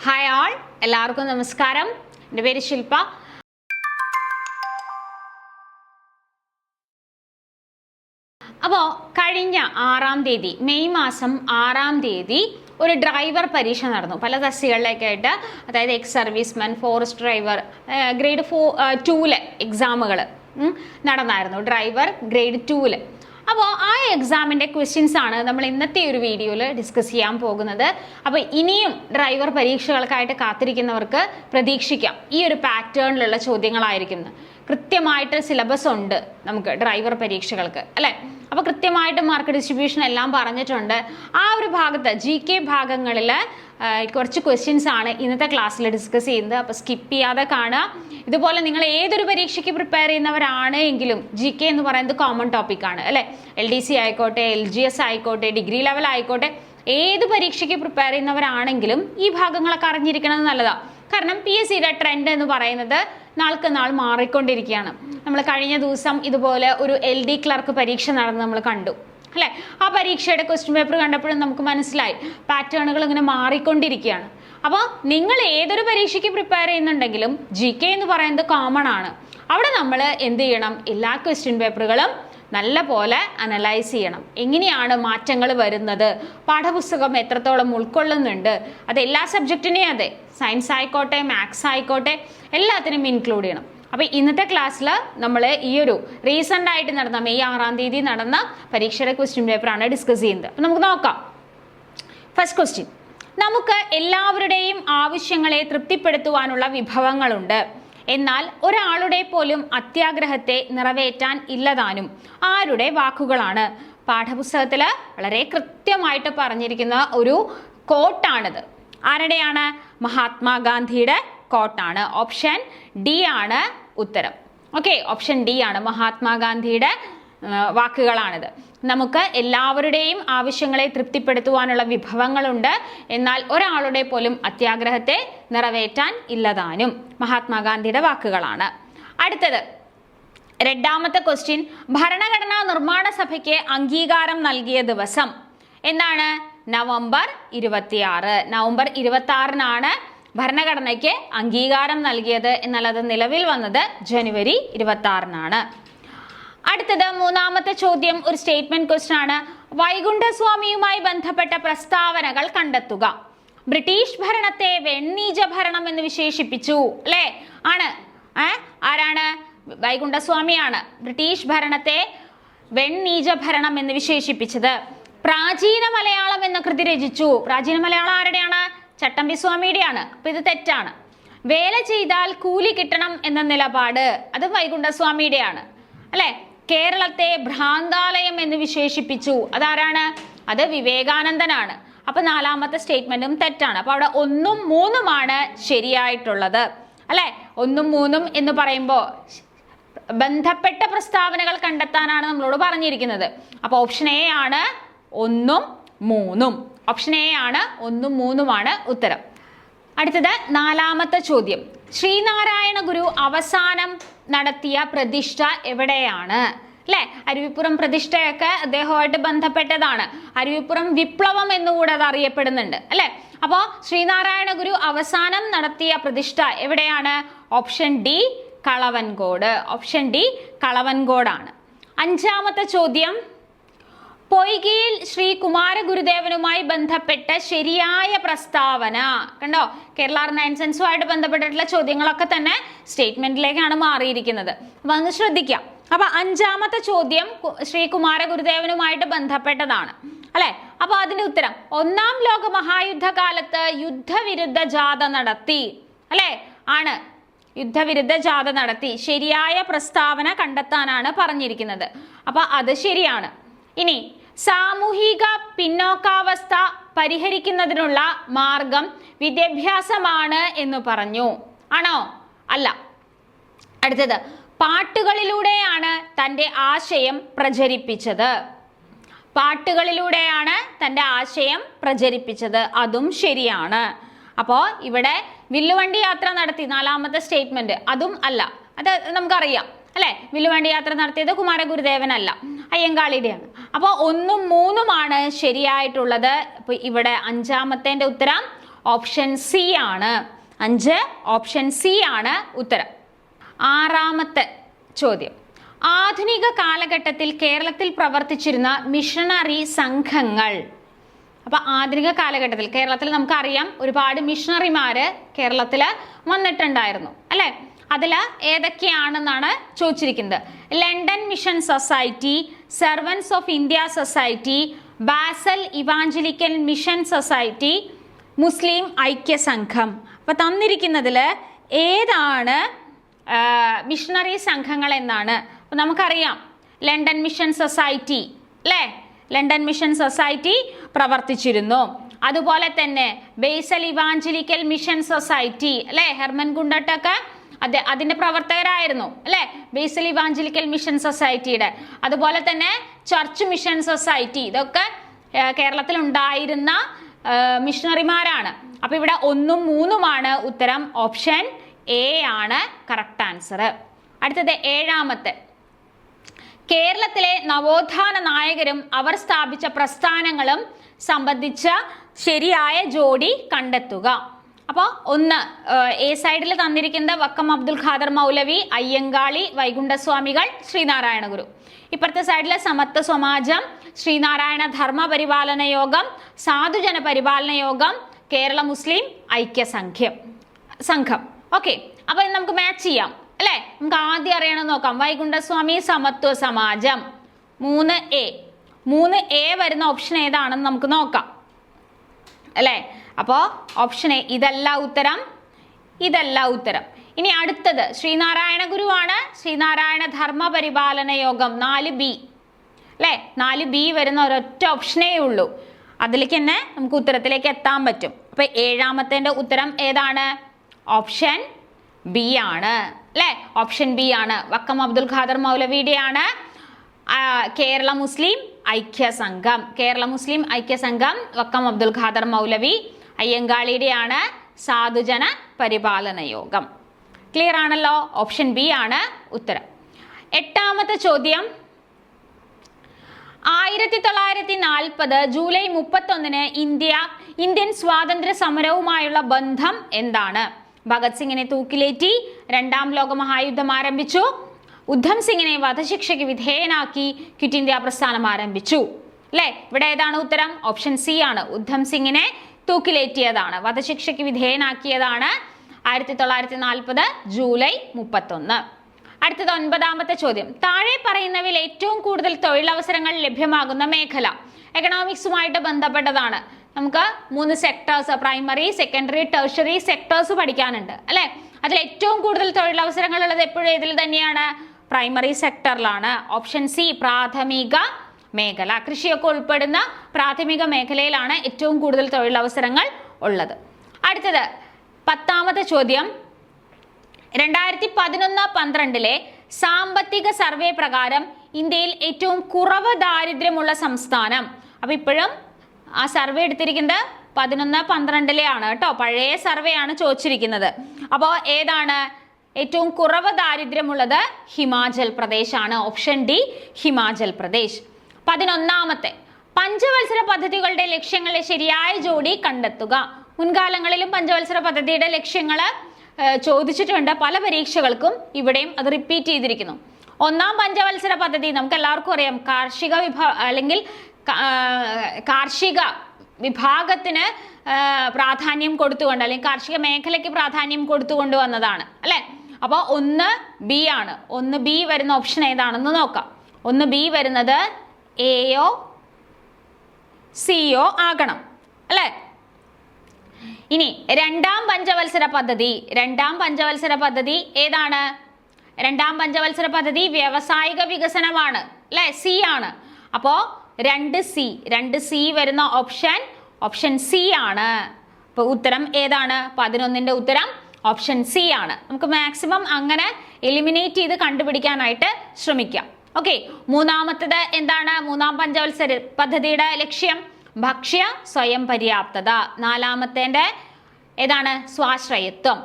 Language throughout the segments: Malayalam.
ഹായ് ആൾ, എല്ലാവർക്കും നമസ്കാരം. എൻ്റെ പേര് ശില്പ. അപ്പോൾ കഴിഞ്ഞ 6-ാം തീയതി, മെയ് മാസം 6-ാം തീയതി ഒരു ഡ്രൈവർ പരീക്ഷ നടന്നു പല തസ്തികളിലേക്കായിട്ട്. അതായത് ex serviceman, forest driver, grade 2 എക്സാമുകൾ നടന്നായിരുന്നു. Driver grade 2. അപ്പോൾ ആ എക്സാമിൻ്റെ ക്വസ്റ്റ്യൻസ് ആണ് നമ്മൾ ഇന്നത്തെ ഒരു വീഡിയോയിൽ ഡിസ്കസ് ചെയ്യാൻ പോകുന്നത്. അപ്പോൾ ഇനിയും ഡ്രൈവർ പരീക്ഷകൾക്കായിട്ട് കാത്തിരിക്കുന്നവർക്ക് പ്രതീക്ഷിക്കാം ഈ ഒരു പാറ്റേണിലുള്ള ചോദ്യങ്ങളായിരിക്കും. കൃത്യമായിട്ട് സിലബസ് ഉണ്ട് നമുക്ക് ഡ്രൈവർ പരീക്ഷകൾക്ക്, അല്ലേ? അപ്പോൾ കൃത്യമായിട്ട് മാർക്ക് ഡിസ്ട്രിബ്യൂഷൻ എല്ലാം പറഞ്ഞിട്ടുണ്ട്. ആ ഒരു ഭാഗത്ത് GK ഭാഗങ്ങളിൽ കുറച്ച് ക്വസ്റ്റ്യൻസ് ആണ് ഇന്നത്തെ ക്ലാസ്സിൽ ഡിസ്കസ് ചെയ്യുന്നത്. അപ്പോൾ സ്കിപ്പ് ചെയ്യാതെ കാണുക. ഇതുപോലെ നിങ്ങൾ ഏതൊരു പരീക്ഷയ്ക്ക് പ്രിപ്പയർ ചെയ്യുന്നവരാണ് എങ്കിലും GK എന്ന് പറയുന്നത് കോമൺ ടോപ്പിക്കാണ്, അല്ലേ? LDC ആയിക്കോട്ടെ, LGS ആയിക്കോട്ടെ, ഡിഗ്രി ലെവൽ ആയിക്കോട്ടെ, ഏത് പരീക്ഷയ്ക്ക് പ്രിപ്പയർ ചെയ്യുന്നവരാണെങ്കിലും ഈ ഭാഗങ്ങളൊക്കെ അറിഞ്ഞിരിക്കുന്നത് നല്ലതാണ്. കാരണം PSCയുടെ ട്രെൻഡ് എന്ന് പറയുന്നത് നാൾക്ക് നാൾ മാറിക്കൊണ്ടിരിക്കുകയാണ്. നമ്മൾ കഴിഞ്ഞ ദിവസം ഇതുപോലെ ഒരു LD ക്ലർക്ക് പരീക്ഷ നടന്ന് നമ്മൾ കണ്ടു, അല്ലേ? ആ പരീക്ഷയുടെ ക്വസ്റ്റ്യൻ പേപ്പർ കണ്ടപ്പോഴും നമുക്ക് മനസ്സിലായി പാറ്റേണുകൾ ഇങ്ങനെ മാറിക്കൊണ്ടിരിക്കുകയാണ്. അപ്പോൾ നിങ്ങൾ ഏതൊരു പരീക്ഷയ്ക്ക് പ്രിപ്പയർ ചെയ്യുന്നുണ്ടെങ്കിലും GK എന്ന് പറയുന്നത് കോമൺ ആണ്. അവിടെ നമ്മൾ എന്ത് ചെയ്യണം? എല്ലാ ക്വസ്റ്റ്യൻ പേപ്പറുകളും നല്ല പോലെ അനലൈസ് ചെയ്യണം. എങ്ങനെയാണ് മാറ്റങ്ങൾ വരുന്നത്, പാഠപുസ്തകം എത്രത്തോളം ഉൾക്കൊള്ളുന്നുണ്ട്, അത് എല്ലാ സബ്ജക്റ്റിനെയും, അതെ, സയൻസ് ആയിക്കോട്ടെ, മാത്സ് ആയിക്കോട്ടെ, എല്ലാത്തിനും ഇൻക്ലൂഡ് ചെയ്യണം. അപ്പോൾ ഇന്നത്തെ ക്ലാസ്സിൽ നമ്മൾ ഈ ഒരു റീസെൻ്റ് ആയിട്ട് നടന്ന മെയ് 6-ാം തീയതി നടന്ന പരീക്ഷയുടെ ക്വസ്റ്റ്യൻ പേപ്പറാണ് ഡിസ്കസ് ചെയ്യുന്നത്. അപ്പോൾ നമുക്ക് നോക്കാം. ഫസ്റ്റ് ക്വസ്റ്റ്യൻ: നമുക്ക് എല്ലാവരുടെയും ആവശ്യങ്ങളെ തൃപ്തിപ്പെടുത്തുവാനുള്ള വിഭവങ്ങളുണ്ട്, എന്നാൽ ഒരാളുടെ പോലും അത്യാഗ്രഹത്തെ നിറവേറ്റാൻ ഇല്ലതാനും ആരുടെ വാക്കുകളാണ്? പാഠപുസ്തകത്തിൽ വളരെ കൃത്യമായിട്ട് പറഞ്ഞിരിക്കുന്ന ഒരു കോട്ടാണിത്. ആരുടെയാണ്? മഹാത്മാഗാന്ധിയുടെ കോട്ടാണ്. ഓപ്ഷൻ D ആണ് ഉത്തരം. ഓക്കെ, ഓപ്ഷൻ D ആണ്, മഹാത്മാഗാന്ധിയുടെ വാക്കുകളാണിത്. നമുക്ക് എല്ലാവരുടെയും ആവശ്യങ്ങളെ തൃപ്തിപ്പെടുത്തുവാനുള്ള വിഭവങ്ങളുണ്ട്, എന്നാൽ ഒരാളുടെ പോലും അത്യാഗ്രഹത്തെ നിറവേറ്റാൻ ഇല്ലതാനും. മഹാത്മാഗാന്ധിയുടെ വാക്കുകളാണ്. അടുത്തത് രണ്ടാമത്തെ ക്വസ്റ്റ്യൻ: ഭരണഘടനാ നിർമ്മാണ സഭയ്ക്ക് അംഗീകാരം നൽകിയ ദിവസം എന്താണ്? നവംബർ 26. നവംബർ 26-നാണ് ഭരണഘടനയ്ക്ക് അംഗീകാരം നൽകിയത്. എന്നാൽ അത് നിലവിൽ വന്നത് ജനുവരി 26-നാണ്. അടുത്തത് മൂന്നാമത്തെ ചോദ്യം ഒരു സ്റ്റേറ്റ്മെന്റ് ക്വസ്റ്റ്യൻ ആണ്. വൈകുണ്ഠസ്വാമിയുമായി ബന്ധപ്പെട്ട പ്രസ്താവനകൾ കണ്ടെത്തുക. ബ്രിട്ടീഷ് ഭരണത്തെ വെണ്ണീജ ഭരണം എന്ന് വിശേഷിപ്പിച്ചു, അല്ലേ? ആണ്. ആരാണ്? വൈകുണ്ഠസ്വാമിയാണ് ബ്രിട്ടീഷ് ഭരണത്തെ വെണ്ണീജ ഭരണം എന്ന് വിശേഷിപ്പിച്ചത്. പ്രാചീന മലയാളം എന്ന കൃതി രചിച്ചു. പ്രാചീന മലയാളം ആരുടെയാണ്? ചട്ടമ്പി സ്വാമിയുടെയാണ്. അപ്പൊ ഇത് തെറ്റാണ്. വേല ചെയ്താൽ കൂലി കിട്ടണം എന്ന നിലപാട് അത് വൈകുണ്ഠസ്വാമിയുടെയാണ്, അല്ലെ? കേരളത്തെ ഭ്രാന്താലയം എന്ന് വിശേഷിപ്പിച്ചു. അതാരാണ്? അത് വിവേകാനന്ദനാണ്. അപ്പൊ നാലാമത്തെ സ്റ്റേറ്റ്മെന്റും തെറ്റാണ്. അപ്പൊ അവിടെ 1ഉം 3ഉമാണ് ശരിയായിട്ടുള്ളത്, അല്ലെ? 1ഉം 3ഉം എന്ന് പറയുമ്പോൾ ബന്ധപ്പെട്ട പ്രസ്താവനകൾ കണ്ടെത്താനാണ് നമ്മളോട് പറഞ്ഞിരിക്കുന്നത്. അപ്പൊ ഓപ്ഷൻ A ആണ് 1ഉം 3ഉം. ഓപ്ഷൻ A ആണ് 1ഉം 3ഉമാണ് ഉത്തരം. അടുത്തത് നാലാമത്തെ ചോദ്യം: ശ്രീനാരായണ ഗുരു അവസാനം നടത്തിയ പ്രതിഷ്ഠ എവിടെയാണ്? അല്ലെ? അരുവിപ്പുറം പ്രതിഷ്ഠയൊക്കെ അദ്ദേഹവുമായിട്ട് ബന്ധപ്പെട്ടതാണ്. അരുവിപ്പുറം വിപ്ലവം എന്നുകൂടെ അത് അറിയപ്പെടുന്നുണ്ട്, അല്ലെ? അപ്പോ ശ്രീനാരായണ ഗുരു അവസാനം നടത്തിയ പ്രതിഷ്ഠ എവിടെയാണ്? Option D Kalavancode. Option D കളവൻകോടാണ്. അഞ്ചാമത്തെ ചോദ്യം: പൊയ്കയിൽ ശ്രീ കുമാരഗുരുദേവനുമായി ബന്ധപ്പെട്ട ശരിയായ പ്രസ്താവന. കണ്ടോ, കേരള റിനൈസൻസുമായിട്ട് ബന്ധപ്പെട്ടിട്ടുള്ള ചോദ്യങ്ങളൊക്കെ തന്നെ സ്റ്റേറ്റ്മെന്റിലേക്കാണ് മാറിയിരിക്കുന്നത്. അപ്പൊ ഒന്ന് ശ്രദ്ധിക്കാം. അപ്പൊ അഞ്ചാമത്തെ ചോദ്യം ശ്രീ കുമാരഗുരുദേവനുമായിട്ട് ബന്ധപ്പെട്ടതാണ്, അല്ലെ? അപ്പൊ അതിന്റെ ഉത്തരം 1-ാം ലോക മഹായുദ്ധകാലത്ത് യുദ്ധവിരുദ്ധ ജാഥ നടത്തി, അല്ലെ? ആണ്, യുദ്ധവിരുദ്ധ ജാഥ നടത്തി. ശരിയായ പ്രസ്താവന കണ്ടെത്താനാണ് പറഞ്ഞിരിക്കുന്നത്. അപ്പൊ അത് ശരിയാണ്. ഇനി സാമൂഹിക പിന്നോക്കാവസ്ഥ പരിഹരിക്കുന്നതിനുള്ള മാർഗം വിദ്യാഭ്യാസമാണ് എന്ന് പറഞ്ഞു. ആണോ? അല്ല. അടുത്തത് പാട്ടുകളിലൂടെയാണ് തൻ്റെ ആശയം പ്രചരിപ്പിച്ചത്. പാട്ടുകളിലൂടെയാണ് തൻ്റെ ആശയം പ്രചരിപ്പിച്ചത്. അതും ശരിയാണ്. അപ്പോൾ ഇവിടെ വില്ലുവണ്ടി യാത്ര നടത്തി, നാലാമത്തെ സ്റ്റേറ്റ്മെന്റ്, അതും അല്ല. അത് നമുക്കറിയാം, അല്ലെ? വില്ലുവണ്ടി യാത്ര നടത്തിയത് കുമാരഗുരുദേവനല്ല, അയ്യങ്കാളിയുടെയാണ്. അപ്പോൾ 1ഉം 3ഉമാണ് ശരിയായിട്ടുള്ളത്. അപ്പോൾ ഇവിടെ അഞ്ചാമത്തേന്റെ ഉത്തരം ഓപ്ഷൻ സി ആണ്. 5 ഓപ്ഷൻ സി ആണ് ഉത്തരം. 6ാമത്തെ ചോദ്യം, ആധുനിക കാലഘട്ടത്തിൽ കേരളത്തിൽ പ്രവർത്തിച്ചിരുന്ന മിഷണറി സംഘങ്ങൾ. അപ്പൊ ആധുനിക കാലഘട്ടത്തിൽ കേരളത്തിൽ നമുക്കറിയാം ഒരുപാട് മിഷണറിമാര് കേരളത്തിൽ വന്നിട്ടുണ്ടായിരുന്നു അല്ലെ. അതിൽ ഏതൊക്കെയാണെന്നാണ് ചോദിച്ചിരിക്കുന്നത്. London mission society, servants of India society, Basel evangelical mission society, മുസ്ലിം ഐക്യസംഘം. അപ്പൊ തന്നിരിക്കുന്നതിൽ ഏതാണ് മിഷണറി സംഘങ്ങൾ എന്നാണ്. അപ്പൊ നമുക്കറിയാം ലണ്ടൻ മിഷൻ സൊസൈറ്റി അല്ലേ, ലണ്ടൻ മിഷൻ സൊസൈറ്റി പ്രവർത്തിച്ചിരുന്നു. അതുപോലെ തന്നെ ബേസൽ ഇവാഞ്ചലിക്കൽ മിഷൻ സൊസൈറ്റി അല്ലെ, ഹെർമൻ ഗുണ്ടട്ടൊക്കെ അതിന്റെ പ്രവർത്തകരായിരുന്നു അല്ലെ, ബേസൽ ഇവാഞ്ചലിക്കൽ മിഷൻ സൊസൈറ്റിയുടെ. അതുപോലെ തന്നെ ചർച്ച് മിഷൻ സൊസൈറ്റി, ഇതൊക്കെ കേരളത്തിൽ ഉണ്ടായിരുന്ന മിഷണറിമാരാണ്. അപ്പൊ ഇവിടെ 1ഉം 3ഉമാണ് ഉത്തരം. ഓപ്ഷൻ എ ആണ് കറക്റ്റ് ആൻസർ. അടുത്തത് 7ാമത്തെ, കേരളത്തിലെ നവോത്ഥാന നായകരും അവർ സ്ഥാപിച്ച പ്രസ്ഥാനങ്ങളും സംബന്ധിച്ച ശരിയായ ജോഡി കണ്ടെത്തുക. അപ്പോൾ 1 എ സൈഡിൽ തന്നിരിക്കുന്നത് വക്കം അബ്ദുൽ ഖാദർ മൗലവി, അയ്യങ്കാളി, വൈകുണ്ഠസ്വാമികൾ, ശ്രീനാരായണ ഗുരു. ഇപ്പുറത്തെ സൈഡിൽ സമത്വ സമാജം, ശ്രീനാരായണ ധർമ്മ പരിപാലന യോഗം, സാധുജന പരിപാലന യോഗം, കേരള മുസ്ലിം ഐക്യ സംഘം. ഓക്കെ, അപ്പൊ നമുക്ക് മാച്ച് ചെയ്യാം അല്ലെ. നമുക്ക് ആദ്യം അറിയണമെന്ന് നോക്കാം. വൈകുണ്ഠസ്വാമി സമത്വ സമാജം 3A വരുന്ന ഓപ്ഷൻ ഏതാണെന്ന് നമുക്ക് നോക്കാം അല്ലെ. അപ്പോ ഓപ്ഷൻ എ ഇതല്ല ഉത്തരം, ഇതല്ല ഉത്തരം. ഇനി അടുത്തത് ശ്രീനാരായണ ഗുരുവാണ്, ശ്രീനാരായണ ധർമ്മ പരിപാലന യോഗം 4B അല്ലെ. 4B വരുന്ന ഒരൊറ്റ ഓപ്ഷനേ ഉള്ളൂ. അതിലേക്ക് തന്നെ നമുക്ക് ഉത്തരത്തിലേക്ക് എത്താൻ പറ്റും. അപ്പൊ 7ാമത്തെ ഉത്തരം ഏതാണ്? ഓപ്ഷൻ ബി ആണ് അല്ലെ. ഓപ്ഷൻ ബി ആണ്. വക്കം അബ്ദുൽ ഖാദർ മൗലവിയുടെയാണ് കേരള മുസ്ലിം ഐക്യസംഘം. കേരള മുസ്ലിം ഐക്യസംഘം വക്കം അബ്ദുൽ ഖാദർ മൗലവി. അയ്യങ്കാളിയുടെയാണ് സാധുജന പരിപാലന യോഗം. ക്ലിയർ ആണല്ലോ. ഓപ്ഷൻ ബി ആണ് ഉത്തരം. 8ാമത്തെ ചോദ്യം, 1940 ജൂലൈ 31 ഇന്ത്യൻ സ്വാതന്ത്ര്യ സമരവുമായുള്ള ബന്ധം എന്താണ്? ഭഗത് സിംഗിനെ തൂക്കിലേറ്റി, 2ാം ലോക മഹായുദ്ധം ആരംഭിച്ചു, ഉദ്ധം സിംഗിനെ വധശിക്ഷയ്ക്ക് വിധേയനാക്കി, ക്വിറ്റ് ഇന്ത്യ പ്രസ്ഥാനം ആരംഭിച്ചു അല്ലെ. ഇവിടെ ഏതാണ് ഉത്തരം? ഓപ്ഷൻ സി ആണ്. ഉദ്ധം സിംഗിനെ തൂക്കിലേറ്റിയതാണ്, വധശിക്ഷയ്ക്ക് വിധേയനാക്കിയതാണ് 1940 ജൂലൈ 31. അടുത്തത് 9ാമത്തെ ചോദ്യം, താഴെ പറയുന്നവയിൽ ഏറ്റവും കൂടുതൽ തൊഴിലവസരങ്ങൾ ലഭ്യമാകുന്ന മേഖല. എക്കണോമിക്സുമായിട്ട് ബന്ധപ്പെട്ടതാണ്. നമുക്ക് 3 sectors, primary, secondary, tertiary sectors പഠിക്കാനുണ്ട് അല്ലെ. അതിൽ ഏറ്റവും കൂടുതൽ തൊഴിലവസരങ്ങൾ ഉള്ളത് എപ്പോഴും ഇതിൽ തന്നെയാണ്, പ്രൈമറി സെക്ടറിലാണ്. ഓപ്ഷൻ സി പ്രാഥമിക മേഖല. കൃഷിയൊക്കെ ഉൾപ്പെടുന്ന പ്രാഥമിക മേഖലയിലാണ് ഏറ്റവും കൂടുതൽ തൊഴിലവസരങ്ങൾ ഉള്ളത്. അടുത്തത് 10ാമത്തെ ചോദ്യം, 2011-12 സാമ്പത്തിക സർവേ പ്രകാരം ഇന്ത്യയിൽ ഏറ്റവും കുറവ് ദാരിദ്ര്യമുള്ള സംസ്ഥാനം. അപ്പൊ ഇപ്പോഴും ആ സർവേ എടുത്തിരിക്കുന്നത് 11-12 ആണ് കേട്ടോ. പഴയ സർവേ ആണ് ചോദിച്ചിരിക്കുന്നത്. അപ്പോൾ ഏതാണ് ഏറ്റവും കുറവ് ദാരിദ്ര്യമുള്ളത്? ഹിമാചൽ പ്രദേശ് ആണ്. Option D Himachal Pradesh. 11ാമത്തെ, പഞ്ചവത്സര പദ്ധതികളുടെ ലക്ഷ്യങ്ങളുടെ ശരിയായ ജോഡി കണ്ടെത്തുക. മുൻകാലങ്ങളിലും പഞ്ചവത്സര പദ്ധതിയുടെ ലക്ഷ്യങ്ങൾ ചോദിച്ചിട്ടുണ്ട് പല പരീക്ഷകൾക്കും. ഇവിടെയും അത് റിപ്പീറ്റ് ചെയ്തിരിക്കുന്നു. 1ാം പഞ്ചവത്സര പദ്ധതി നമുക്ക് എല്ലാവർക്കും അറിയാം, കാർഷിക വിഭാഗത്തിന് പ്രാധാന്യം കൊടുത്തുകൊണ്ട്, അല്ലെങ്കിൽ കാർഷിക മേഖലയ്ക്ക് പ്രാധാന്യം കൊടുത്തുകൊണ്ട് വന്നതാണ് അല്ലെ. അപ്പോൾ 1B ആണ്. 1B വരുന്ന ഓപ്ഷൻ ഏതാണെന്ന് നോക്കാം. 1B വരുന്നത് എയോ സിയോ ആകണം അല്ലെ. ഇനി 2ാം പഞ്ചവത്സര പദ്ധതി, 2ാം പഞ്ചവത്സര പദ്ധതി ഏതാണ്? 2ാം പഞ്ചവത്സര പദ്ധതി വ്യാവസായിക വികസനമാണ് അല്ലെ, സി ആണ്. അപ്പോ 2C വരുന്ന ഓപ്ഷൻ സി ആണ്. അപ്പൊ ഉത്തരം ഏതാണ്? 11ന്റെ ഉത്തരം ഓപ്ഷൻ സി ആണ്. നമുക്ക് മാക്സിമം അങ്ങനെ എലിമിനേറ്റ് ചെയ്ത് കണ്ടുപിടിക്കാനായിട്ട് ശ്രമിക്കാം. ഓക്കെ, 3ാമത്തേത് എന്താണ്? 3ാം പഞ്ചവത്സര പദ്ധതിയുടെ ലക്ഷ്യം ഭക്ഷ്യ സ്വയം പര്യാപ്തത. 4ാമത്തേന്റെ ഏതാണ്? സ്വാശ്രയത്വം.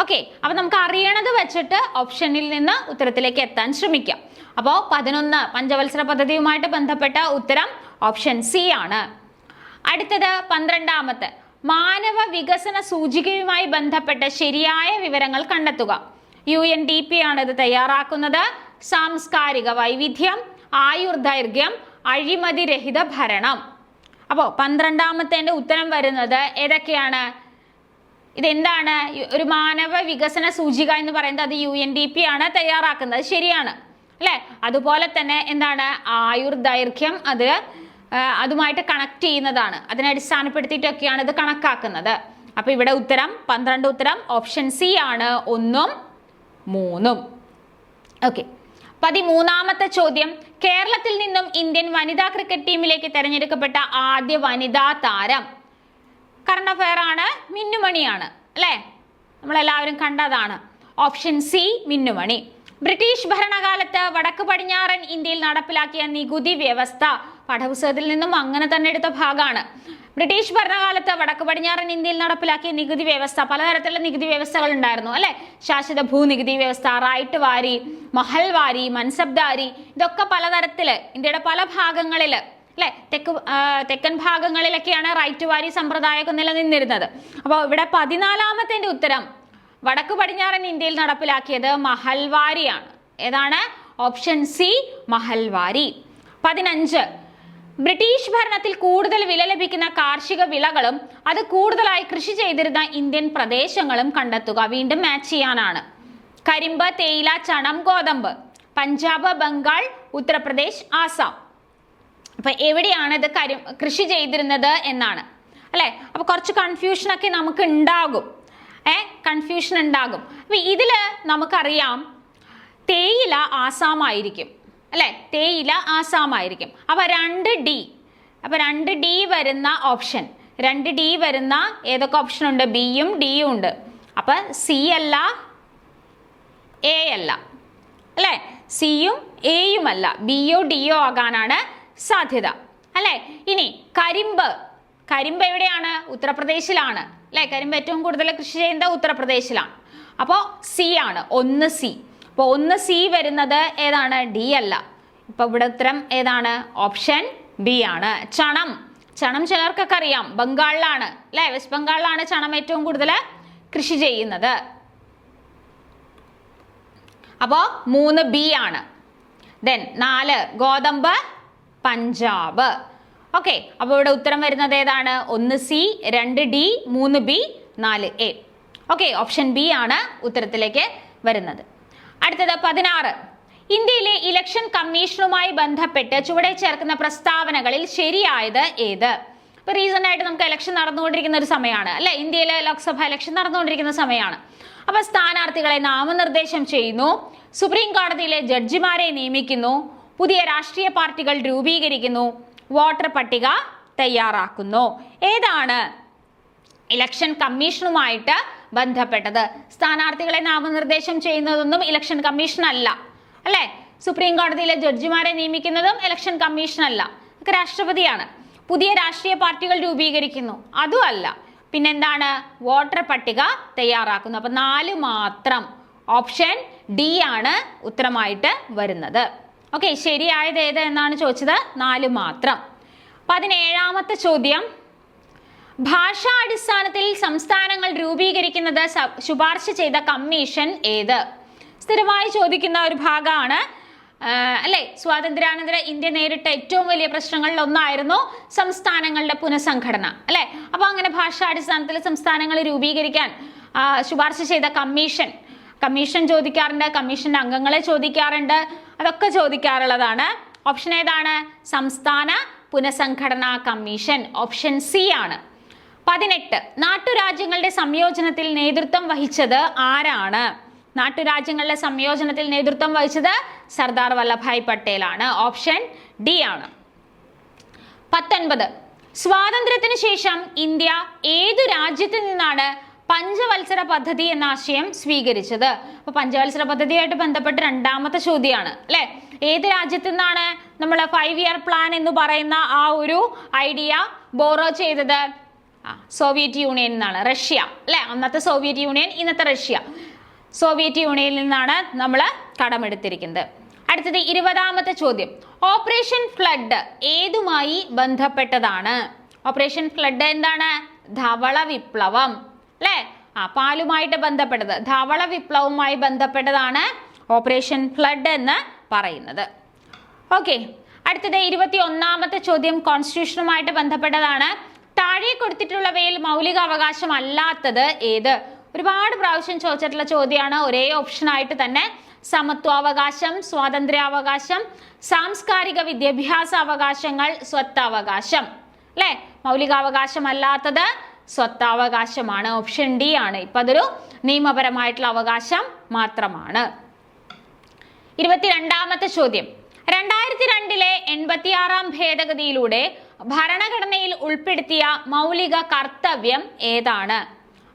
ഓക്കെ, അപ്പൊ നമുക്ക് അറിയണത് വെച്ചിട്ട് ഓപ്ഷനിൽ നിന്ന് ഉത്തരത്തിലേക്ക് എത്താൻ ശ്രമിക്കാം. അപ്പോൾ 11 പഞ്ചവത്സര പദ്ധതിയുമായിട്ട് ബന്ധപ്പെട്ട ഉത്തരം ഓപ്ഷൻ സി ആണ്. അടുത്തത് 12ാമത്തെ, മാനവ വികസന സൂചികയുമായി ബന്ധപ്പെട്ട ശരിയായ വിവരങ്ങൾ കണ്ടെത്തുക. UNDP ആണ് ഇത് തയ്യാറാക്കുന്നത്. സാംസ്കാരിക വൈവിധ്യം, ആയുർദൈർഘ്യം, അഴിമതി രഹിത ഭരണം. അപ്പോൾ 12ാമത്തെ ഉത്തരം വരുന്നത് ഏതൊക്കെയാണ്? ഇതെന്താണ്? ഒരു മാനവ വികസന സൂചിക എന്ന് പറയുന്നത് അത് UNDP ആണ് തയ്യാറാക്കുന്നത്. ശരിയാണ് അല്ലെ? അതുപോലെ തന്നെ എന്താണ്? ആയുർദൈർഘ്യം അതുമായിട്ട് കണക്ട് ചെയ്യുന്നതാണ്. അതിനെ അടിസ്ഥാനപ്പെടുത്തിയിട്ടൊക്കെയാണ് ഇത് കണക്കാക്കുന്നത്. അപ്പൊ ഇവിടെ ഉത്തരം 12 ഉത്തരം ഓപ്ഷൻ സി ആണ്, 1ഉം 3ഉം. ഓക്കെ, 13ാമത്തെ ചോദ്യം. കേരളത്തിൽ നിന്നും ഇന്ത്യൻ വനിതാ ക്രിക്കറ്റ് ടീമിലേക്ക് തെരഞ്ഞെടുക്കപ്പെട്ട ആദ്യ വനിതാ താരം. കറണ്ട് അഫയർ ആണ്, മിന്നുമണിയാണ് അല്ലെ? നമ്മളെല്ലാവരും കണ്ടതാണ്. Option C Minnu Mani. ബ്രിട്ടീഷ് ഭരണകാലത്ത് വടക്ക് പടിഞ്ഞാറൻ ഇന്ത്യയിൽ നടപ്പിലാക്കിയ നികുതി വ്യവസ്ഥ. പാഠപുസ്തകത്തിൽ നിന്നും അങ്ങനെ തന്നെ എടുത്ത ഭാഗമാണ്. ബ്രിട്ടീഷ് ഭരണകാലത്ത് വടക്ക് പടിഞ്ഞാറൻ ഇന്ത്യയിൽ നടപ്പിലാക്കിയ നികുതി വ്യവസ്ഥ. പലതരത്തിലുള്ള നികുതി വ്യവസ്ഥകൾ ഉണ്ടായിരുന്നു അല്ലെ? ശാശ്വത ഭൂനികുതി വ്യവസ്ഥ, റൈറ്റ് വാരി, മഹൽവാരി, മൻസബ്ദാരി, ഇതൊക്കെ പലതരത്തില് ഇന്ത്യയുടെ പല ഭാഗങ്ങളില് അല്ലെ? തെക്കൻ ഭാഗങ്ങളിലൊക്കെയാണ് റൈറ്റ് വാരി സമ്പ്രദായമൊക്കെ നിലനിന്നിരുന്നത്. അപ്പോൾ ഇവിടെ 14ാമത്തെ ഉത്തരം വടക്ക് പടിഞ്ഞാറൻ ഇന്ത്യയിൽ നടപ്പിലാക്കിയത് മഹൽവാരിയാണ്. ഏതാണ്? Option C Mahalwari. 15. ബ്രിട്ടീഷ് ഭരണത്തിൽ കൂടുതൽ വില ലഭിക്കുന്ന കാർഷിക വിളകളും അത് കൂടുതലായി കൃഷി ചെയ്തിരുന്ന ഇന്ത്യൻ പ്രദേശങ്ങളും കണ്ടെത്തുക. വീണ്ടും മാച്ച് ചെയ്യാനാണ്. കരിമ്പ്, തേയില, ചണം, ഗോതമ്പ്. പഞ്ചാബ്, ബംഗാൾ, ഉത്തർപ്രദേശ്, ആസാം. അപ്പൊ എവിടെയാണ് ഇത് കൃഷി ചെയ്തിരുന്നത് എന്നാണ് അല്ലെ? അപ്പൊ കുറച്ച് കൺഫ്യൂഷനൊക്കെ നമുക്ക് ഉണ്ടാകും. കൺഫ്യൂഷൻ ഉണ്ടാകും. അപ്പൊ ഇതില് നമുക്കറിയാം തേയില ആസാം ആയിരിക്കും അല്ലെ? തേയില ആസാം ആയിരിക്കും. അപ്പൊ 2D. അപ്പൊ 2D വരുന്ന ഓപ്ഷൻ, 2D വരുന്ന ഏതൊക്കെ ഓപ്ഷൻ ഉണ്ട്? ബിയും ഡിയും ഉണ്ട്. അപ്പൊ സി അല്ല, എ അല്ല അല്ലെ? സിയും എയും അല്ല, ബിയോ ഡിയോ ആകാനാണ് സാധ്യത അല്ലെ? ഇനി കരിമ്പ് എവിടെയാണ്? ഉത്തർപ്രദേശിലാണ് അല്ലെ? കരിമ്പ് ഏറ്റവും കൂടുതൽ കൃഷി ചെയ്യുന്നത് ഉത്തർപ്രദേശിലാണ്. അപ്പോൾ സി ആണ്, 1C. അപ്പോൾ 1C വരുന്നത് ഏതാണ്? ഡി അല്ല. ഇപ്പൊ ഇവിടെ ഉത്തരം ഏതാണ്? ഓപ്ഷൻ ബി ആണ്. ചണം ചിലർക്കൊക്കെ അറിയാം, ബംഗാളിലാണ് അല്ലെ? വെസ്റ്റ് ബംഗാളിലാണ് ചണം ഏറ്റവും കൂടുതൽ കൃഷി ചെയ്യുന്നത്. അപ്പോ 3B ആണ്. ദെൻ 4 ഗോതമ്പ്, പഞ്ചാബ്. ഓക്കെ, അപ്പോൾ ഇവിടെ ഉത്തരം വരുന്നത് ഏതാണ്? 1C, 2D, 3B, 4A. Okay, option B ആണ് ഉത്തരത്തിലേക്ക് വരുന്നത്. അടുത്തത് 16. ഇന്ത്യയിലെ ഇലക്ഷൻ കമ്മീഷനുമായി ബന്ധപ്പെട്ട് ചുവടെ ചേർക്കുന്ന പ്രസ്താവനകളിൽ ശരിയായത് ഏത്? ഇപ്പൊ റീസെന്റ് ആയിട്ട് നമുക്ക് ഇലക്ഷൻ നടന്നുകൊണ്ടിരിക്കുന്ന ഒരു സമയമാണ് അല്ലെ? ഇന്ത്യയിലെ ലോക്സഭ ഇലക്ഷൻ നടന്നുകൊണ്ടിരിക്കുന്ന സമയമാണ്. അപ്പൊ സ്ഥാനാർത്ഥികളെ നാമനിർദ്ദേശം ചെയ്യുന്നു, സുപ്രീം കോടതിയിലെ ജഡ്ജിമാരെ നിയമിക്കുന്നു, പുതിയ രാഷ്ട്രീയ പാർട്ടികൾ രൂപീകരിക്കുന്നു, വോട്ടർ പട്ടിക തയ്യാറാക്കുന്നു. ഏതാണ് ഇലക്ഷൻ കമ്മീഷനുമായിട്ട് ബന്ധപ്പെട്ടത്? സ്ഥാനാർത്ഥികളെ നാമനിർദ്ദേശം ചെയ്യുന്നതൊന്നും ഇലക്ഷൻ കമ്മീഷൻ അല്ല അല്ലെ? സുപ്രീം കോടതിയിലെ ജഡ്ജിമാരെ നിയമിക്കുന്നതും ഇലക്ഷൻ കമ്മീഷൻ അല്ല, ഒക്കെ രാഷ്ട്രപതിയാണ്. പുതിയ രാഷ്ട്രീയ പാർട്ടികൾ രൂപീകരിക്കുന്നു, അതും അല്ല. പിന്നെന്താണ്? വോട്ടർ പട്ടിക തയ്യാറാക്കുന്നു. അപ്പൊ 4 മാത്രം. ഓപ്ഷൻ ഡി ആണ് ഉത്തരമായിട്ട് വരുന്നത്. ഓക്കെ, ശരിയായത് ഏത് എന്നാണ് ചോദിച്ചത്? 4 മാത്രം. 17ാമത്തെ ചോദ്യം. ഭാഷാടിസ്ഥാനത്തിൽ സംസ്ഥാനങ്ങൾ രൂപീകരിക്കുന്നത് ശുപാർശ ചെയ്ത കമ്മീഷൻ ഏത്? സ്ഥിരമായി ചോദിക്കുന്ന ഒരു ഭാഗമാണ് അല്ലെ? സ്വാതന്ത്ര്യാനന്തര ഇന്ത്യ നേരിട്ട ഏറ്റവും വലിയ പ്രശ്നങ്ങളിൽ ഒന്നായിരുന്നു സംസ്ഥാനങ്ങളുടെ പുനഃസംഘടന അല്ലെ? അപ്പൊ അങ്ങനെ ഭാഷാടിസ്ഥാനത്തിൽ സംസ്ഥാനങ്ങൾ രൂപീകരിക്കാൻ ശുപാർശ ചെയ്ത കമ്മീഷൻ ചോദിക്കാറുണ്ട്, കമ്മീഷന്റെ അംഗങ്ങളെ ചോദിക്കാറുണ്ട്, അതൊക്കെ ചോദിക്കാറുള്ളതാണ്. ഓപ്ഷൻ ഏതാണ്? സംസ്ഥാന പുനഃസംഘടനാ കമ്മീഷൻ. ഓപ്ഷൻ സി ആണ്. 18. നാട്ടുരാജ്യങ്ങളുടെ സംയോജനത്തിൽ നേതൃത്വം വഹിച്ചത് ആരാണ്? നാട്ടുരാജ്യങ്ങളുടെ സംയോജനത്തിൽ നേതൃത്വം വഹിച്ചത് സർദാർ വല്ലഭായ് പട്ടേലാണ്. ഓപ്ഷൻ ഡി ആണ്. 19. സ്വാതന്ത്ര്യത്തിന് ശേഷം ഇന്ത്യ ഏതു രാജ്യത്തിൽ നിന്നാണ് പഞ്ചവത്സര പദ്ധതി എന്ന ആശയം സ്വീകരിച്ചത്? അപ്പൊ പഞ്ചവത്സര പദ്ധതിയായിട്ട് ബന്ധപ്പെട്ട് 2ാമത്തെ ചോദ്യമാണ് അല്ലെ? ഏത് രാജ്യത്തു നിന്നാണ് നമ്മൾ 5 ഇയർ പ്ലാൻ എന്ന് പറയുന്ന ആ ഒരു ഐഡിയ ബോറോ ചെയ്തത്? സോവിയറ്റ് യൂണിയനിൽ നിന്നാണ്. റഷ്യ അല്ലെ? അന്നത്തെ സോവിയറ്റ് യൂണിയൻ, ഇന്നത്തെ റഷ്യ. സോവിയറ്റ് യൂണിയനിൽ നിന്നാണ് നമ്മൾ കടമെടുത്തിരിക്കുന്നത്. അടുത്തത് 20ാമത്തെ ചോദ്യം. ഓപ്പറേഷൻ ഫ്ലഡ് ഏതുമായി ബന്ധപ്പെട്ടതാണ്? ഓപ്പറേഷൻ ഫ്ലഡ് എന്താണ്? ധവള വിപ്ലവം അല്ലേ? പാലുമായിട്ട് ബന്ധപ്പെട്ടത് ധവള വിപ്ലവവുമായി ബന്ധപ്പെട്ടതാണ് ഓപ്പറേഷൻ ഫ്ലഡ് എന്ന് പറയുന്നത്. ഓക്കെ, അടുത്തത് 21ാമത്തെ ചോദ്യം കോൺസ്റ്റിറ്റ്യൂഷനുമായിട്ട് ബന്ധപ്പെട്ടതാണ്. താഴെ കൊടുത്തിട്ടുള്ളവയിൽ മൗലിക അവകാശം അല്ലാത്തത് ഏത്? ഒരുപാട് പ്രാവശ്യം ചോദിച്ചിട്ടുള്ള ചോദ്യമാണ്. ഒരേ ഓപ്ഷനായിട്ട് തന്നെ സമത്വാവകാശം, സ്വാതന്ത്ര്യാവകാശം, സാംസ്കാരിക വിദ്യാഭ്യാസ അവകാശങ്ങൾ, സ്വത്തവകാശം അല്ലെ? മൗലികാവകാശം അല്ലാത്തത് സ്വത്തവകാശമാണ്. ഓപ്ഷൻ ഡി ആണ്. ഇപ്പൊ അതൊരു നിയമപരമായിട്ടുള്ള അവകാശം മാത്രമാണ്. 22ാമത്തെ ചോദ്യം, 2002 86 ഭേദഗതിയിലൂടെ ഭരണഘടനയിൽ ഉൾപ്പെടുത്തിയ മൗലിക കർത്തവ്യം ഏതാണ്?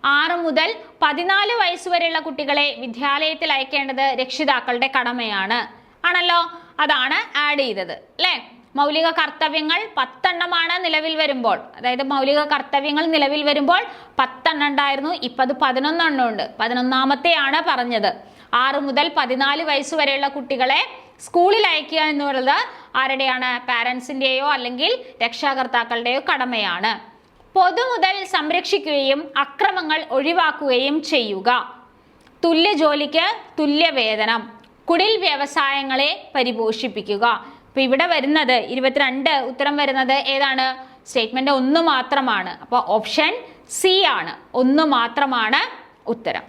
6 മുതൽ 14 വയസ്സുവരെയുള്ള കുട്ടികളെ വിദ്യാലയത്തിൽ അയക്കേണ്ടത് രക്ഷിതാക്കളുടെ കടമയാണ്. ആണല്ലോ, അതാണ് ആഡ് ചെയ്തത് അല്ലെ? മൗലിക കർത്തവ്യങ്ങൾ 10 നിലവിൽ വരുമ്പോൾ, അതായത് മൗലിക കർത്തവ്യങ്ങൾ നിലവിൽ വരുമ്പോൾ 10 ഉണ്ടായിരുന്നു. ഇപ്പൊ അത് 11 ഉണ്ട്. 11ാമത്തെയാണ് പറഞ്ഞത്. 6 മുതൽ 14 വയസ്സ് വരെയുള്ള കുട്ടികളെ സ്കൂളിൽ അയക്കുക എന്നുള്ളത് ആരുടെയാണ്? പാരൻസിന്റെയോ അല്ലെങ്കിൽ രക്ഷാകർത്താക്കളുടെയോ കടമയാണ്. പൊതുമുതൽ സംരക്ഷിക്കുകയും അക്രമങ്ങൾ ഒഴിവാക്കുകയും ചെയ്യുക, തുല്യ ജോലിക്ക് തുല്യ വേതനം, കുടിൽ വ്യവസായങ്ങളെ പരിപോഷിപ്പിക്കുക. അപ്പൊ ഇവിടെ വരുന്നത് 22 ഉത്തരം വരുന്നത് ഏതാണ്? സ്റ്റേറ്റ്മെന്റ് 1 മാത്രമാണ്. അപ്പൊ ഓപ്ഷൻ സി ആണ്. 1 മാത്രമാണ് ഉത്തരം.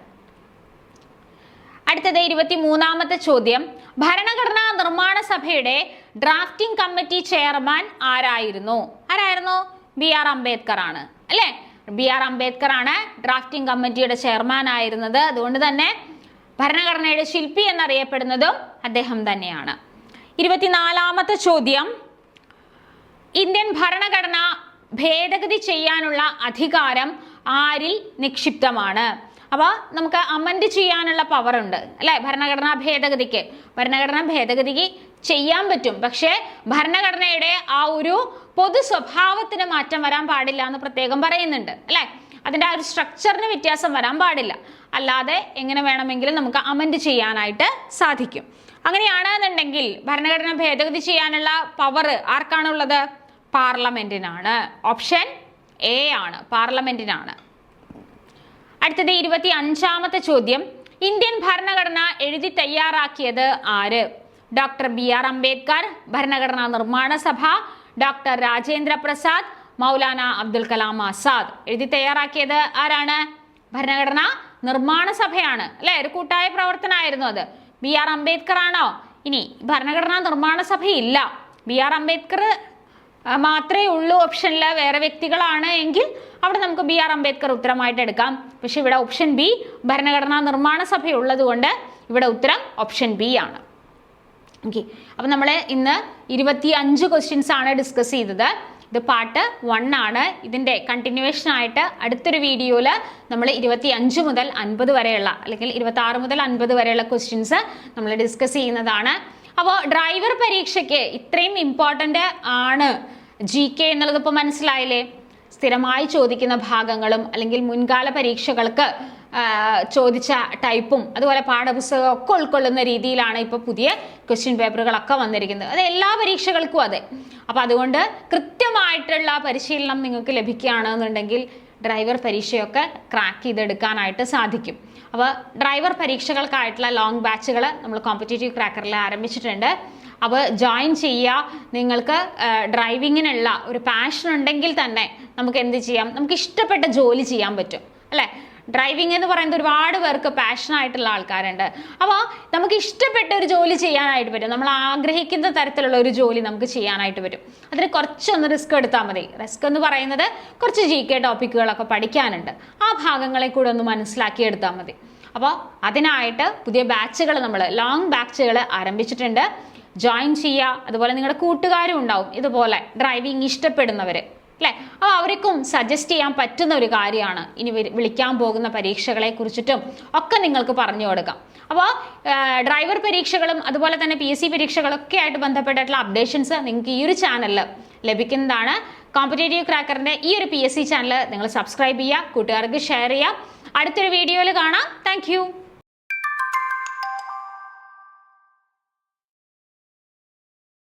അടുത്തത് 23ാമത്തെ ചോദ്യം, ഭരണഘടനാ നിർമ്മാണ സഭയുടെ ഡ്രാഫ്റ്റിംഗ് കമ്മിറ്റി ചെയർമാൻ ആരായിരുന്നു? BR അംബേദ്കർ ആണ് അല്ലെ? BR അംബേദ്കർ ആണ് ഡ്രാഫ്റ്റിംഗ് കമ്മിറ്റിയുടെ ചെയർമാൻ ആയിരുന്നത്. അതുകൊണ്ട് തന്നെ ഭരണഘടനയുടെ ശില്പി എന്നറിയപ്പെടുന്നതും അദ്ദേഹം തന്നെയാണ്. 24ാമത്തെ ചോദ്യം, ഇന്ത്യൻ ഭരണഘടന ഭേദഗതി ചെയ്യാനുള്ള അധികാരം ആരിൽ നിക്ഷിപ്തമാണ്? അപ്പൊ നമുക്ക് അമെൻഡ് ചെയ്യാനുള്ള പവർ ഉണ്ട് അല്ലെ? ഭരണഘടനാ ഭേദഗതിക്ക് ചെയ്യാൻ പറ്റും. പക്ഷെ ഭരണഘടനയുടെ ആ ഒരു പൊതു സ്വഭാവത്തിന് മാറ്റം വരാൻ പാടില്ല എന്ന് പ്രത്യേകം പറയുന്നുണ്ട് അല്ലെ? അതിന്റെ ആ ഒരു സ്ട്രക്ചറിന് വ്യത്യാസം വരാൻ പാടില്ല. അല്ലാതെ എങ്ങനെ വേണമെങ്കിലും നമുക്ക് അമെൻഡ് ചെയ്യാനായിട്ട് സാധിക്കും. അങ്ങനെയാണെന്നുണ്ടെങ്കിൽ ഭരണഘടന ഭേദഗതി ചെയ്യാനുള്ള പവർ ആർക്കാണുള്ളത്? പാർലമെന്റിനാണ്. ഓപ്ഷൻ എ ആണ്, പാർലമെന്റിനാണ്. അടുത്തത് 25ാമത്തെ ചോദ്യം, ഇന്ത്യൻ ഭരണഘടന എഴുതി തയ്യാറാക്കിയത് ആര്? ഡോക്ടർ BR അംബേദ്കർ, ഭരണഘടനാ നിർമ്മാണ സഭ, ഡോക്ടർ രാജേന്ദ്ര പ്രസാദ്, മൗലാന അബ്ദുൽ കലാം ആസാദ്. എഴുതി തയ്യാറാക്കിയത് ആരാണ്? ഭരണഘടനാ നിർമ്മാണ സഭയാണ് അല്ലെ? ഒരു കൂട്ടായ പ്രവർത്തനമായിരുന്നു അത്. BR അംബേദ്കർ ആണോ? ഇനി ഭരണഘടനാ നിർമ്മാണ സഭയില്ല, BR അംബേദ്കർ മാത്രമേ ഉള്ളൂ ഓപ്ഷനിൽ, വേറെ വ്യക്തികളാണ് എങ്കിൽ അവിടെ നമുക്ക് BR അംബേദ്കർ ഉത്തരമായിട്ട് എടുക്കാം. പക്ഷെ ഇവിടെ ഓപ്ഷൻ ബി, ഭരണഘടനാ നിർമ്മാണ സഭ ഉള്ളത് കൊണ്ട് ഇവിടെ ഉത്തരം ഓപ്ഷൻ ബി ആണ്. ഓക്കെ, അപ്പൊ നമ്മൾ ഇന്ന് 25 ക്വസ്റ്റ്യൻസ് ആണ് ഡിസ്കസ് ചെയ്തത്. ഇത് പാർട്ട് 1 ആണ്. ഇതിന്റെ കണ്ടിന്യൂവേഷൻ ആയിട്ട് അടുത്തൊരു വീഡിയോയിൽ നമ്മൾ 25 മുതൽ 50 വരെയുള്ള അല്ലെങ്കിൽ 26 മുതൽ 50 വരെയുള്ള ക്വസ്റ്റ്യൻസ് നമ്മൾ ഡിസ്കസ് ചെയ്യുന്നതാണ്. അപ്പോൾ ഡ്രൈവർ പരീക്ഷയ്ക്ക് ഇത്രയും ഇമ്പോർട്ടൻ്റ് ആണ് GK എന്നുള്ളത് ഇപ്പോൾ മനസ്സിലായില്ലേ? സ്ഥിരമായി ചോദിക്കുന്ന ഭാഗങ്ങളും അല്ലെങ്കിൽ മുൻകാല പരീക്ഷകൾക്ക് ചോദിച്ച ടൈപ്പും അതുപോലെ പാഠപുസ്തകം ഒക്കെ ഉൾക്കൊള്ളുന്ന രീതിയിലാണ് ഇപ്പോൾ പുതിയ ക്വസ്റ്റ്യൻ പേപ്പറുകളൊക്കെ വന്നിരിക്കുന്നത്. അത് എല്ലാ പരീക്ഷകൾക്കും അതെ. അപ്പോൾ അതുകൊണ്ട് കൃത്യമായിട്ടുള്ള പരിശീലനം നിങ്ങൾക്ക് ലഭിക്കുകയാണെന്നുണ്ടെങ്കിൽ ഡ്രൈവർ പരീക്ഷയൊക്കെ ക്രാക്ക് ചെയ്തെടുക്കാനായിട്ട് സാധിക്കും. അപ്പോൾ ഡ്രൈവർ പരീക്ഷകൾക്കായിട്ടുള്ള ലോങ് ബാച്ചുകൾ നമ്മൾ കോമ്പറ്റേറ്റീവ് ക്രാക്കറിൽ ആരംഭിച്ചിട്ടുണ്ട്. അപ്പോൾ ജോയിൻ ചെയ്യുക. നിങ്ങൾക്ക് ഡ്രൈവിങ്ങിനുള്ള ഒരു പാഷൻ ഉണ്ടെങ്കിൽ തന്നെ നമുക്ക് എന്ത് ചെയ്യാം? നമുക്ക് ഇഷ്ടപ്പെട്ട ജോലി ചെയ്യാൻ പറ്റും അല്ലേ? ഡ്രൈവിംഗ് എന്ന് പറയുന്നത് ഒരുപാട് പേർക്ക് പാഷനായിട്ടുള്ള ആൾക്കാരുണ്ട്. അപ്പോൾ നമുക്ക് ഇഷ്ടപ്പെട്ട ഒരു ജോലി ചെയ്യാനായിട്ട് പറ്റും. നമ്മൾ ആഗ്രഹിക്കുന്ന തരത്തിലുള്ള ഒരു ജോലി നമുക്ക് ചെയ്യാനായിട്ട് പറ്റും. അതിന് കുറച്ചൊന്ന് റിസ്ക് എടുത്താൽ മതി. റിസ്ക് എന്ന് പറയുന്നത് കുറച്ച് GK ടോപ്പിക്കുകളൊക്കെ പഠിക്കാനുണ്ട്. ആ ഭാഗങ്ങളെ കൂടെ ഒന്ന് മനസ്സിലാക്കി എടുത്താൽ മതി. അപ്പോൾ അതിനായിട്ട് പുതിയ ബാച്ചുകൾ നമ്മൾ ലോങ് ബാച്ചുകൾ ആരംഭിച്ചിട്ടുണ്ട്. ജോയിൻ ചെയ്യുക. അതുപോലെ നിങ്ങളുടെ കൂട്ടുകാരും ഉണ്ടാവും ഇതുപോലെ ഡ്രൈവിംഗ് ഇഷ്ടപ്പെടുന്നവർ അല്ലേ? അപ്പോൾ അവർക്കും സജസ്റ്റ് ചെയ്യാൻ പറ്റുന്ന ഒരു കാര്യമാണ് ഇനി വിളിക്കാൻ പോകുന്ന പരീക്ഷകളെ കുറിച്ചിട്ടും ഒക്കെ നിങ്ങൾക്ക് പറഞ്ഞു കൊടുക്കാം. അപ്പോൾ ഡ്രൈവർ പരീക്ഷകളും അതുപോലെ തന്നെ PSC പരീക്ഷകളൊക്കെ ആയിട്ട് ബന്ധപ്പെട്ടിട്ടുള്ള അപ്ഡേഷൻസ് നിങ്ങൾക്ക് ഈ ഒരു ചാനലിൽ ലഭിക്കുന്നതാണ്. കോമ്പറ്റേറ്റീവ് ക്രാക്കറിൻ്റെ ഈ ഒരു PSC ചാനൽ നിങ്ങൾ സബ്സ്ക്രൈബ് ചെയ്യുക, കൂട്ടുകാർക്ക് ഷെയർ ചെയ്യുക. അടുത്തൊരു വീഡിയോയിൽ കാണാം. താങ്ക്